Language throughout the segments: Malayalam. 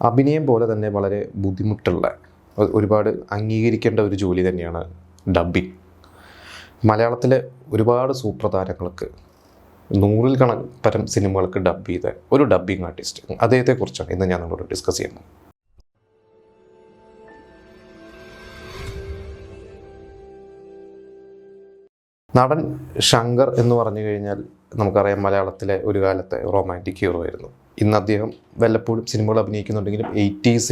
അഭിനയം പോലെ തന്നെ വളരെ ബുദ്ധിമുട്ടുള്ള ഒരുപാട് അംഗീകരിക്കേണ്ട ഒരു ജോലി തന്നെയാണ് ഡബ്ബിങ്. മലയാളത്തിലെ ഒരുപാട് സൂപ്പർ താരങ്ങൾക്ക് 100ൽ പരം സിനിമകൾക്ക് ഡബ് ചെയ്ത ഒരു ഡബ്ബിംഗ് ആർട്ടിസ്റ്റ്, അദ്ദേഹത്തെക്കുറിച്ചാണ് ഇന്ന് ഞാൻ നിങ്ങളോട് ഡിസ്കസ് ചെയ്യുന്നത്. നടൻ ശങ്കർ എന്ന് പറഞ്ഞു കഴിഞ്ഞാൽ നമുക്കറിയാം, മലയാളത്തിലെ ഒരു കാലത്തെ റൊമാൻറ്റിക് ഹീറോ ആയിരുന്നു. ഇന്ന് അദ്ദേഹം വല്ലപ്പോഴും സിനിമകൾ അഭിനയിക്കുന്നുണ്ടെങ്കിലും 80s,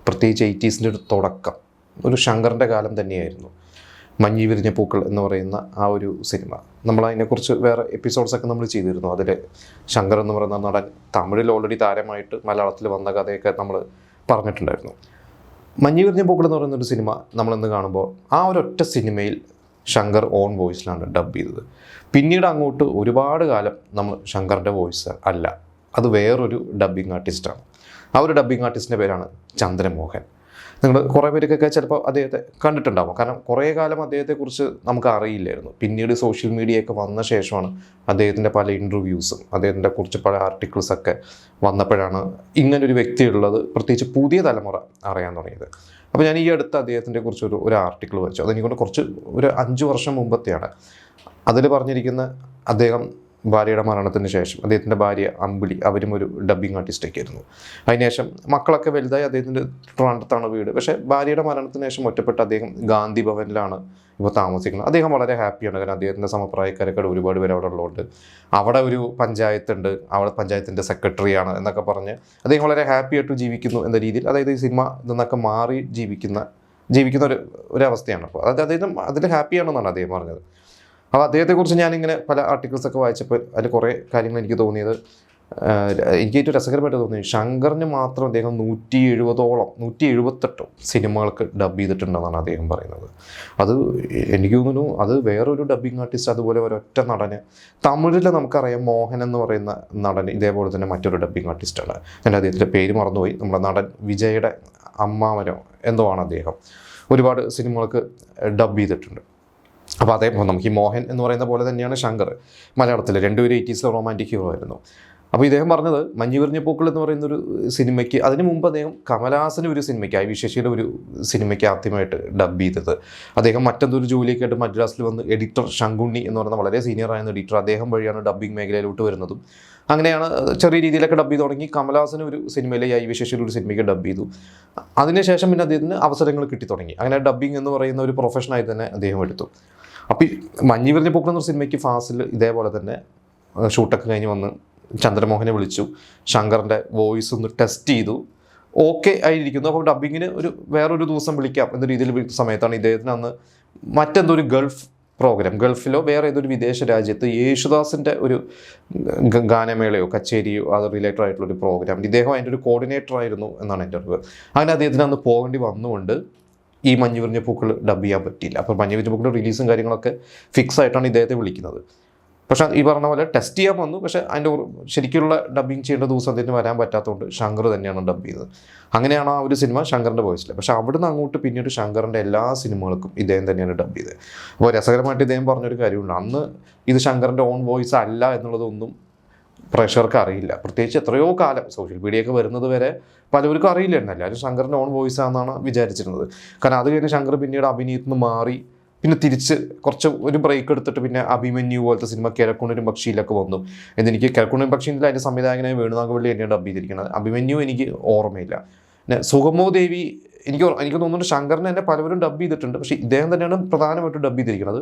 പ്രത്യേകിച്ച് 80s ഒരു തുടക്കം ഒരു ശങ്കറിൻ്റെ കാലം തന്നെയായിരുന്നു. മഞ്ഞി വിരിഞ്ഞ പൂക്കൾ എന്ന് പറയുന്ന ആ ഒരു സിനിമ, നമ്മളതിനെക്കുറിച്ച് വേറെ എപ്പിസോഡ്സൊക്കെ നമ്മൾ ചെയ്തിരുന്നു. അതിൽ ശങ്കർ എന്ന് പറയുന്ന നടൻ തമിഴിൽ ഓൾറെഡി താരമായിട്ട് മലയാളത്തിൽ വന്ന കഥയൊക്കെ നമ്മൾ പറഞ്ഞിട്ടുണ്ടായിരുന്നു. മഞ്ഞി വിരിഞ്ഞ പൂക്കൾ എന്ന് പറയുന്നൊരു സിനിമ നമ്മളിന്ന് കാണുമ്പോൾ ആ ഒരൊറ്റ സിനിമയിൽ ശങ്കർ ഓൺ വോയിസിലാണ് ഡബ് ചെയ്തത്. പിന്നീട് അങ്ങോട്ട് ഒരുപാട് കാലം നമ്മൾ ശങ്കറിൻ്റെ വോയിസ് അല്ല, അത് വേറൊരു ഡബ്ബിംഗ് ആർട്ടിസ്റ്റാണ്. ആ ഒരു ഡബ്ബിംഗ് ആർട്ടിസ്റ്റിൻ്റെ പേരാണ് ചന്ദ്രമോഹൻ. നിങ്ങൾ കുറേ പേർക്കൊക്കെ ചിലപ്പോൾ അദ്ദേഹത്തെ കണ്ടിട്ടുണ്ടാകും, കാരണം കുറേ കാലം അദ്ദേഹത്തെക്കുറിച്ച് നമുക്ക് അറിയില്ലായിരുന്നു. പിന്നീട് സോഷ്യൽ മീഡിയയൊക്കെ വന്ന ശേഷമാണ് അദ്ദേഹത്തിൻ്റെ പല ഇൻ്റർവ്യൂസും അദ്ദേഹത്തിൻ്റെ കുറിച്ച് പല ആർട്ടിക്കിൾസൊക്കെ വന്നപ്പോഴാണ് ഇങ്ങനൊരു വ്യക്തിയുള്ളത് പ്രത്യേകിച്ച് പുതിയ തലമുറ അറിയാൻ തുടങ്ങിയത്. അപ്പോൾ ഞാൻ ഈ അടുത്ത് അദ്ദേഹത്തിൻ്റെ കുറിച്ച് ഒരു ആർട്ടിക്കിൾ വായിച്ചു. അതെനിക്കൊണ്ട് ഒരു 5 വർഷം മുമ്പത്തെയാണ്. അതിൽ പറഞ്ഞിരിക്കുന്ന അദ്ദേഹം ഭാര്യയുടെ മരണത്തിന് ശേഷം അദ്ദേഹത്തിൻ്റെ ഭാര്യ അമ്പിളി, അവരും ഒരു ഡബ്ബിംഗ് ആർട്ടിസ്റ്റൊക്കെ ആയിരുന്നു. അതിനുശേഷം മക്കളൊക്കെ വലുതായി, അദ്ദേഹത്തിൻ്റെ ട്രിവാൻഡ്രത്താണ് വീട്. പക്ഷേ ഭാര്യയുടെ മരണത്തിന് ശേഷം ഒറ്റപ്പെട്ട് അദ്ദേഹം ഗാന്ധി ഭവനിലാണ് ഇപ്പോൾ താമസിക്കുന്നത്. അദ്ദേഹം വളരെ ഹാപ്പിയാണ്, കാരണം അദ്ദേഹത്തിൻ്റെ സമപ്രായക്കാരൊക്കെ ഒരുപാട് പേര് അവിടെ ഉള്ളതുകൊണ്ട്. അവിടെ ഒരു പഞ്ചായത്തുണ്ട്, അവിടെ പഞ്ചായത്തിൻ്റെ സെക്രട്ടറിയാണ് എന്നൊക്കെ പറഞ്ഞ് അദ്ദേഹം വളരെ ഹാപ്പി ആയിട്ട് ജീവിക്കുന്നു എന്ന രീതിയിൽ, അതായത് ഈ സിനിമ നിന്നൊക്കെ മാറി ജീവിക്കുന്ന ഒരു അവസ്ഥയാണ്. അപ്പോൾ അദ്ദേഹം അതിൽ ഹാപ്പിയാണെന്നാണ് അദ്ദേഹം പറഞ്ഞത്. അപ്പോൾ അദ്ദേഹത്തെക്കുറിച്ച് ഞാനിങ്ങനെ പല ആർട്ടിക്കിൾസൊക്കെ വായിച്ചപ്പോൾ അതിൽ കുറേ കാര്യങ്ങൾ എനിക്ക് തോന്നിയത്, എനിക്ക് ഏറ്റവും രസകരമായിട്ട് തോന്നി, ശങ്കറിന് മാത്രം അദ്ദേഹം 178 സിനിമകൾക്ക് ഡബ് ചെയ്തിട്ടുണ്ടെന്നാണ് അദ്ദേഹം പറയുന്നത്. അത് എനിക്ക് തോന്നുന്നു അത് വേറൊരു ഡബ്ബിംഗ് ആർട്ടിസ്റ്റ്, അതുപോലെ ഒരൊറ്റ നടന് തമിഴിൽ നമുക്കറിയാം, മോഹൻ എന്ന് പറയുന്ന നടൻ ഇതേപോലെ തന്നെ മറ്റൊരു ഡബ്ബിംഗ് ആർട്ടിസ്റ്റാണ്. ഞാൻ അദ്ദേഹത്തിൻ്റെ പേര് മറന്നുപോയി. നമ്മുടെ നടൻ വിജയുടെ അമ്മാവനോ എന്തോ ആണ് അദ്ദേഹം. ഒരുപാട് സിനിമകൾക്ക് ഡബ് ചെയ്തിട്ടുണ്ട്. അപ്പോൾ അതേപോലെ നമുക്ക് ഈ മോഹൻ എന്ന് പറയുന്ന പോലെ തന്നെയാണ് ശങ്കർ. മലയാളത്തിൽ രണ്ടുപേരും 80s റൊമാൻറ്റിക് ഹീറോ ആയിരുന്നു. അപ്പോൾ ഇദ്ദേഹം പറഞ്ഞത്, മഞ്ഞി വിരിഞ്ഞ പൂക്കൾ എന്ന് പറയുന്നൊരു സിനിമയ്ക്ക്, അതിന് മുമ്പ് അദ്ദേഹം കമലഹാസന് ഒരു സിനിമയ്ക്ക്, ഐ വിശേഷിയുടെ ഒരു സിനിമയ്ക്ക് ആദ്യമായിട്ട് ഡബ് ചെയ്തത്. അദ്ദേഹം മറ്റൊരു ജോലിയൊക്കെ ആയിട്ട് മദ്രാസിൽ വന്ന് എഡിറ്റർ ശങ്കുണ്ണി എന്ന് പറയുന്ന വളരെ സീനിയർ ആയിരുന്ന എഡിറ്റർ, അദ്ദേഹം വഴിയാണ് ഡബ്ബിംഗ് മേഖലയിലോട്ട് വരുന്നതും. അങ്ങനെയാണ് ചെറിയ രീതിയിലൊക്കെ ഡബ് ചെയ്ത് തുടങ്ങി. കമലഹാസന് ഒരു സിനിമയിലെ ഐ വിശേഷിയുടെ ഒരു സിനിമയ്ക്ക് ഡബ് ചെയ്തു. അതിനുശേഷം പിന്നെ അദ്ദേഹത്തിന് അവസരങ്ങൾ കിട്ടി തുടങ്ങി. അങ്ങനെ ഡബ്ബിംഗ് എന്ന് പറയുന്ന ഒരു പ്രൊഫഷനായി തന്നെ അദ്ദേഹം എടുത്തു. അപ്പോൾ ഈ മഞ്ഞി വിരിഞ്ഞ പൂക്കൾ എന്നൊരു സിനിമയ്ക്ക് ഫാസിൽ ഇതേപോലെ തന്നെ ഷൂട്ടൊക്കെ കഴിഞ്ഞ് വന്ന് ചന്ദ്രമോഹനെ വിളിച്ചു. ശങ്കറിൻ്റെ വോയിസ് ഒന്ന് ടെസ്റ്റ് ചെയ്തു, ഓക്കെ ആയിരിക്കുന്നു. അപ്പോൾ ഡബ്ബിങ്ങിന് വേറൊരു ദിവസം വിളിക്കാം എന്ന രീതിയിൽ വിളിച്ച സമയത്താണ് ഇദ്ദേഹത്തിന് അന്ന് മറ്റെന്തോ ഒരു ഗൾഫിലോ വേറെ ഏതൊരു വിദേശ രാജ്യത്ത് യേശുദാസിൻ്റെ ഒരു ഗാനമേളയോ കച്ചേരിയോ അത് റിലേറ്റഡ് ആയിട്ടുള്ളൊരു പ്രോഗ്രാം, ഇദ്ദേഹം അതിൻ്റെ ഒരു കോർഡിനേറ്റർ ആയിരുന്നു എന്നാണ് എൻ്റെ അറിവ്. അങ്ങനെ അദ്ദേഹത്തിന് അന്ന് പോകേണ്ടി വന്നുകൊണ്ട് ഈ മഞ്ഞി വിരിഞ്ഞ പൂക്കൾ ഡബ് ചെയ്യാൻ പറ്റിയില്ല. അപ്പോൾ മഞ്ഞി വിരിഞ്ഞ പൂക്കളുടെ റിലീസും കാര്യങ്ങളൊക്കെ ഫിക്സ് ആയിട്ടാണ് ഇദ്ദേഹത്തെ വിളിക്കുന്നത്. പക്ഷേ ഈ പറഞ്ഞ പോലെ ടെസ്റ്റ് ചെയ്യാൻ വന്നു. പക്ഷേ അതിൻ്റെ ശരിക്കുള്ള ഡബ്ബിങ് ചെയ്യേണ്ട ദിവസം അദ്ദേഹത്തിന് വരാൻ പറ്റാത്തതുകൊണ്ട് ശങ്കർ തന്നെയാണ് ഡബ് ചെയ്തത്. അങ്ങനെയാണ് ആ ഒരു സിനിമ ശങ്കറിൻ്റെ വോയിസിൽ. പക്ഷേ അവിടുന്ന് അങ്ങോട്ട് പിന്നീട് ശങ്കറിൻ്റെ എല്ലാ സിനിമകൾക്കും ഇദ്ദേഹം തന്നെയാണ് ഡബ് ചെയ്തത്. അപ്പോൾ രസകരമായിട്ട് ഇദ്ദേഹം പറഞ്ഞൊരു കാര്യമുണ്ട്, അന്ന് ഇത് ശങ്കറിൻ്റെ ഓൺ വോയിസ് അല്ല എന്നുള്ളതൊന്നും പ്രേക്ഷകർക്ക് അറിയില്ല. പ്രത്യേകിച്ച് എത്രയോ കാലം സോഷ്യൽ മീഡിയയൊക്കെ വരുന്നത് വരെ പലവർക്കും അറിയില്ലായിരുന്നു. എല്ലാവരും ശങ്കറിൻ്റെ ഓൺ വോയിസ് ആണെന്നാണ് വിചാരിച്ചിരുന്നത്. കാരണം അത് കഴിഞ്ഞ് ശങ്കർ പിന്നീട് അഭിനയത്തിൽ നിന്ന് മാറി പിന്നെ തിരിച്ച് ഒരു ബ്രേക്ക് എടുത്തിട്ട് പിന്നെ അഭിമന്യു പോലത്തെ സിനിമ കിഴക്കുണരും പക്ഷിയിലൊക്കെ വന്നു. എനിക്ക് കിഴക്കുണരും പക്ഷിയിൽ അതിൻ്റെ സംവിധായകനായ വേണുനാഗവള്ളി തന്നെയാണ് ഡബ് ചെയ്തിരിക്കുന്നത്. അഭിമന്യു എനിക്ക് ഓർമ്മയില്ല. പിന്നെ സുഗമോ ദേവി എനിക്ക് തോന്നുന്നു ശങ്കറിനെ തന്നെ പലവരും ഡബ് ചെയ്തിട്ടുണ്ട്, പക്ഷേ ഇദ്ദേഹം തന്നെയാണ് പ്രധാനമായിട്ടും ഡബ് ചെയ്തിരിക്കുന്നത്.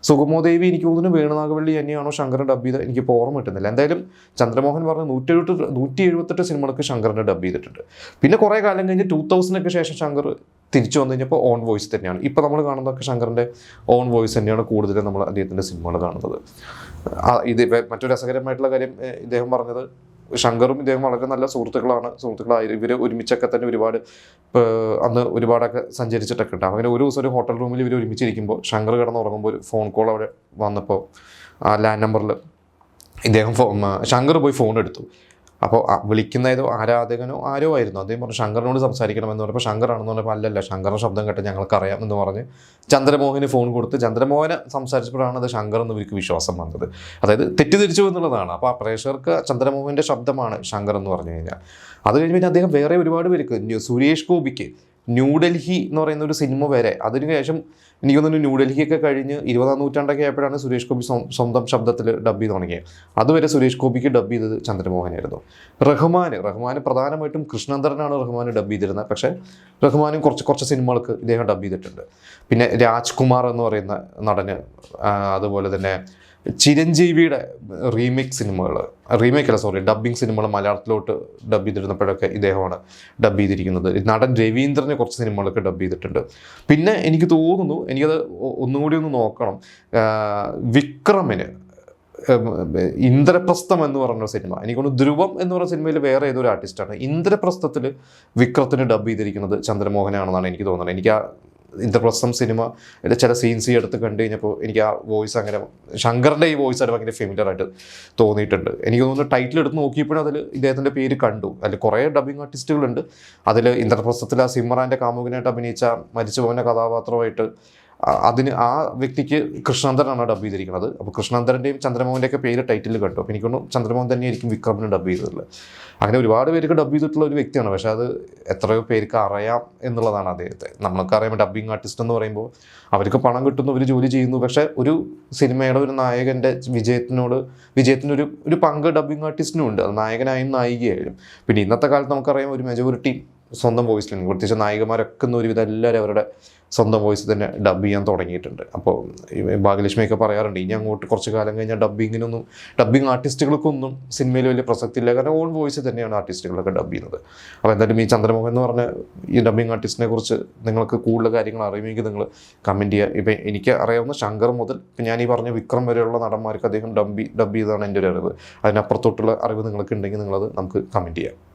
സുഗമോ ദേവി എനിക്ക് തോന്നുന്നു വേണുനാഗവള്ളി തന്നെയാണോ ശങ്കറിനെ ഡബ് ചെയ്ത് എനിക്കിപ്പോൾ ഓർമ്മ കിട്ടുന്നില്ല. എന്തായാലും ചന്ദ്രമോഹൻ പറഞ്ഞ 178 സിനിമകൾക്ക് ശങ്കറിനെ ഡബ് ചെയ്തിട്ടുണ്ട്. പിന്നെ കുറേ കാലം കഴിഞ്ഞ് 2000 ശേഷം ശങ്കർ തിരിച്ചു വന്നു കഴിഞ്ഞപ്പോൾ ഓൺ വോയിസ് തന്നെയാണ്. ഇപ്പോൾ നമ്മൾ കാണുന്നതൊക്കെ ശങ്കറിൻ്റെ ഓൺ വോയിസ് തന്നെയാണ് കൂടുതലും നമ്മൾ അദ്ദേഹത്തിൻ്റെ സിനിമകൾ കാണുന്നത്. ഇത് മറ്റൊരു രസകരമായിട്ടുള്ള കാര്യം ഇദ്ദേഹം പറഞ്ഞത്, ശങ്കറും ഇദ്ദേഹം വളരെ നല്ല സുഹൃത്തുക്കളായിരുന്നു. ഇവർ ഒരുമിച്ചൊക്കെ തന്നെ അന്ന് ഒരുപാടൊക്കെ സഞ്ചരിച്ചിട്ടൊക്കെ ഉണ്ട്. അങ്ങനെ ഒരു ദിവസം ഒരു ഹോട്ടൽ റൂമിൽ ഇവർ ഒരുമിച്ചിരിക്കുമ്പോൾ ശങ്കർ കിടന്നുറങ്ങുമ്പോൾ ഒരു ഫോൺ കോൾ അവിടെ വന്നപ്പോൾ ആ ലാൻഡ് നമ്പറിൽ ശങ്കർ പോയി ഫോൺ എടുത്തു. അപ്പോൾ വിളിക്കുന്ന ഏതോ ആരാധകനോ ആരോ ആയിരുന്നു. അദ്ദേഹം പറഞ്ഞു ശങ്കറിനോട് സംസാരിക്കണമെന്ന് പറഞ്ഞപ്പോൾ ശങ്കറാണെന്ന് പറഞ്ഞപ്പോൾ അല്ലല്ല, ശങ്കറിൻ്റെ ശബ്ദം കേട്ട് ഞങ്ങൾക്കറിയാം എന്ന് പറഞ്ഞ് ചന്ദ്രമോഹന് ഫോൺ കൊടുത്ത് ചന്ദ്രമോഹനെ സംസാരിച്ചപ്പോഴാണ് അത് ശങ്കർ എന്ന് ഇവർക്ക് വിശ്വാസം വന്നത്. അതായത് തെറ്റിദ്ധരിച്ചു എന്നുള്ളതാണ്. അപ്പോൾ ആ പ്രേക്ഷകർക്ക് ചന്ദ്രമോഹൻ്റെ ശബ്ദമാണ് ശങ്കർ എന്ന് പറഞ്ഞു കഴിഞ്ഞാൽ. അത് കഴിഞ്ഞ് പിന്നെ അദ്ദേഹം വേറെ ഒരുപാട് പേർക്ക്, സുരേഷ് ഗോപിക്ക് ന്യൂഡൽഹി എന്ന് പറയുന്ന ഒരു സിനിമ വരെ, അതിനുശേഷം എനിക്ക് തോന്നുന്നു ന്യൂഡൽഹിയൊക്കെ കഴിഞ്ഞ് 20-ാം നൂറ്റാണ്ടൊക്കെ ആയപ്പോഴാണ് സുരേഷ് ഗോപി സ്വന്തം ശബ്ദത്തിൽ ഡബ് ചെയ്ത് തുടങ്ങിയത്. അതുവരെ സുരേഷ് ഗോപിക്ക് ഡബ് ചെയ്തത് ചന്ദ്രമോഹനായിരുന്നു. റഹ്മാൻ പ്രധാനമായിട്ടും കൃഷ്ണേന്ദ്രനാണ് റഹ്മാൻ ഡബ് ചെയ്തിരുന്നത്. പക്ഷേ റഹ്മാനും കുറച്ച് സിനിമകൾക്ക് ഇദ്ദേഹം ഡബ് ചെയ്തിട്ടുണ്ട്. പിന്നെ രാജ്കുമാർ എന്ന് പറയുന്ന നടന്, അതുപോലെ തന്നെ ചിരഞ്ജീവിയുടെ ഡബ്ബിങ് സിനിമകൾ മലയാളത്തിലോട്ട് ഡബ് ചെയ്തിരുന്നപ്പോഴൊക്കെ ഇദ്ദേഹമാണ് ഡബ് ചെയ്തിരിക്കുന്നത്. നടൻ രവീന്ദ്രനെ കുറച്ച് സിനിമകളൊക്കെ ഡബ് ചെയ്തിട്ടുണ്ട്. പിന്നെ എനിക്ക് തോന്നുന്നു, എനിക്കത് ഒന്നുകൂടി ഒന്ന് നോക്കണം, വിക്രമിന് ഇന്ദ്രപ്രസ്ഥം എന്ന് പറഞ്ഞ സിനിമ, എനിക്കൊന്ന് ധ്രുവം എന്ന് പറഞ്ഞ സിനിമയിൽ വേറെ ഏതൊരു ആർട്ടിസ്റ്റാണ്, ഇന്ദ്രപ്രസ്ഥത്തിൽ വിക്രത്തിന് ഡബ് ചെയ്തിരിക്കുന്നത് ചന്ദ്രമോഹനാണെന്നാണ് എനിക്ക് തോന്നുന്നത്. എനിക്ക് ആ ഇന്ദ്രപ്രസ്ഥം സിനിമ ചില സീൻസ് എടുത്ത് കണ്ടു കഴിഞ്ഞപ്പോൾ എനിക്ക് ആ വോയിസ് അങ്ങനെ ശങ്കറിൻ്റെ ഈ വോയിസ് ആയിട്ട് ഭയങ്കര ഫെമിലിയർ ആയിട്ട് തോന്നിയിട്ടുണ്ട്. എനിക്ക് തോന്നുന്നു ടൈറ്റിൽ എടുത്ത് നോക്കിയപ്പോഴും അതിൽ ഇദ്ദേഹത്തിൻ്റെ പേര് കണ്ടു. അതിൽ കുറേ ഡബിങ് ആർട്ടിസ്റ്റുകളുണ്ട്. അതിൽ ഇന്ദ്രപ്രസ്ഥത്തിൽ ആ സിമ്രാൻ്റെ കാമുകനായിട്ട് അഭിനയിച്ച മരിച്ചുപോകുന്ന കഥാപാത്രമായിട്ട് ആ വ്യക്തിക്ക് കൃഷ്ണേന്ദ്രനാണ് ഡബ് ചെയ്തിരിക്കുന്നത്. അപ്പോൾ കൃഷ്ണേന്ദ്രൻ്റെയും ചന്ദ്രമോഹൻ്റെയൊക്കെ പേര് ടൈറ്റിൽ കണ്ടു. അപ്പോൾ എനിക്കൊന്നും ചന്ദ്രമോഹൻ തന്നെയായിരിക്കും വിക്രമിന് ഡബ് ചെയ്തിട്ടുള്ളത്. അങ്ങനെ ഒരുപാട് പേർക്ക് ഡബ് ചെയ്തിട്ടുള്ള ഒരു വ്യക്തിയാണ്. പക്ഷേ അത് എത്രയോ പേർക്ക് അറിയാം എന്നുള്ളതാണ് അദ്ദേഹത്തെ. നമുക്കറിയാം ഡബ്ബിങ് ആർട്ടിസ്റ്റ് എന്ന് പറയുമ്പോൾ അവർക്ക് പണം കിട്ടുന്നു, അവർ ജോലി ചെയ്യുന്നു. പക്ഷേ ഒരു സിനിമയുടെ ഒരു നായകൻ്റെ വിജയത്തിനൊരു പങ്ക് ഡബ്ബിങ് ആർട്ടിസ്റ്റിനും ഉണ്ട്. അത് നായകനായും നായികയായാലും. പിന്നെ ഇന്നത്തെ കാലത്ത് നമുക്കറിയാം ഒരു മെജോറിറ്റി സ്വന്തം വോയിസിലാണ്, പ്രത്യേകിച്ച് നായികമാരൊക്കെ ഒരുവിധം എല്ലാവരും അവരുടെ സ്വന്തം വോയിസ് തന്നെ ഡബ് ചെയ്യാൻ തുടങ്ങിയിട്ടുണ്ട്. അപ്പോൾ ഭാഗ്യലക്ഷ്മിയൊക്കെ പറയാറുണ്ട്, ഇനി അങ്ങോട്ട് കുറച്ച് കാലം കഴിഞ്ഞാൽ ഡബ്ബിങ് ആർട്ടിസ്റ്റുകൾക്കൊന്നും സിനിമയിൽ വലിയ പ്രസക്തി ഇല്ല. കാരണം ഓൺ വോയിസ് തന്നെയാണ് ആർട്ടിസ്റ്റുകളൊക്കെ ഡബ് ചെയ്യുന്നത്. അപ്പോൾ എന്തായാലും ഈ ചന്ദ്രമോഹൻ എന്ന് പറഞ്ഞ ഈ ഡബ്ബിങ് ആർട്ടിസ്റ്റിനെ കുറിച്ച് നിങ്ങൾക്ക് കൂടുതൽ കാര്യങ്ങൾ അറിയുമെങ്കിൽ നിങ്ങൾ കമൻറ്റ് ചെയ്യുക. ഇപ്പം എനിക്ക് അറിയാവുന്ന ശങ്കർ മുതൽ ഇപ്പം ഞാൻ ഈ പറഞ്ഞ വിക്രം വരെയുള്ള നടന്മാർക്ക് അദ്ദേഹം ഡബ് ചെയ്തതാണ് എൻ്റെ ഒരു അറിവ്. അതിനപ്പുറത്തോട്ടുള്ള അറിവ് നിങ്ങൾക്ക് ഉണ്ടെങ്കിൽ നിങ്ങളത് നമുക്ക് കമൻറ്റ് ചെയ്യാം.